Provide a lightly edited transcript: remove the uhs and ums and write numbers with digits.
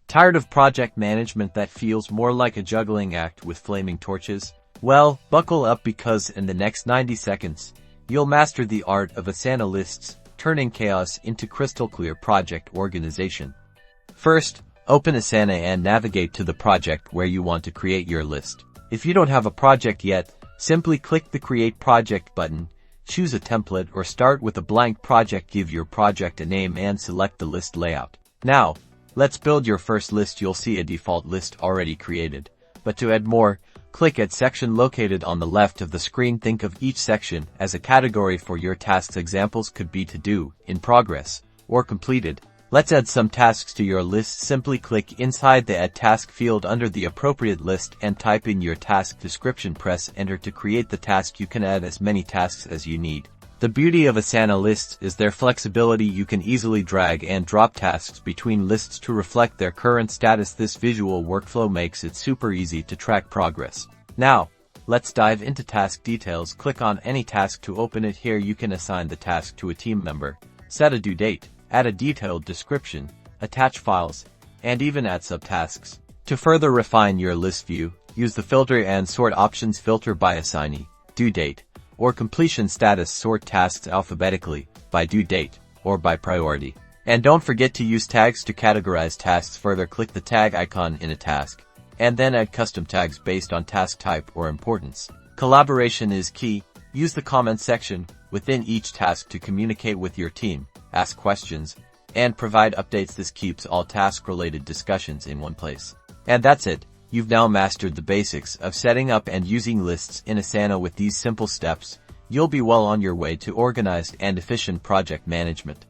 Tired of project management that feels more like a juggling act with flaming torches? Well, buckle up because in the next 90 seconds, you'll master the art of Asana lists, turning chaos into crystal clear project organization. First, open Asana and navigate to the project where you want to create your list. If you don't have a project yet, simply click the Create Project button, choose a template or start with a blank project, give your project a name and select the list layout. Now, let's build your first list. You'll see a default list already created. But to add more, click Add Section located on the left of the screen. Think of each section as a category for your tasks. Examples could be to do, in progress, or completed. Let's add some tasks to your list. Simply click inside the Add Task field under the appropriate list and type in your task description. Press Enter to create the task. You can add as many tasks as you need. The beauty of Asana lists is their flexibility. You can easily drag and drop tasks between lists to reflect their current status. This visual workflow makes it super easy to track progress. Now, let's dive into task details. Click on any task to open it. Here you can assign the task to a team member, set a due date, add a detailed description, attach files, and even add subtasks. To further refine your list view, use the Filter and Sort options. Filter by assignee, due date, or completion status. Sort tasks alphabetically, by due date, or by priority. And don't forget to use tags to categorize tasks. Further, click the tag icon in a task, and then add custom tags based on task type or importance. Collaboration is key. Use the comment section within each task to communicate with your team, ask questions, and provide updates. This keeps all task-related discussions in one place. And that's it. You've now mastered the basics of setting up and using lists in Asana. With these simple steps, you'll be well on your way to organized and efficient project management.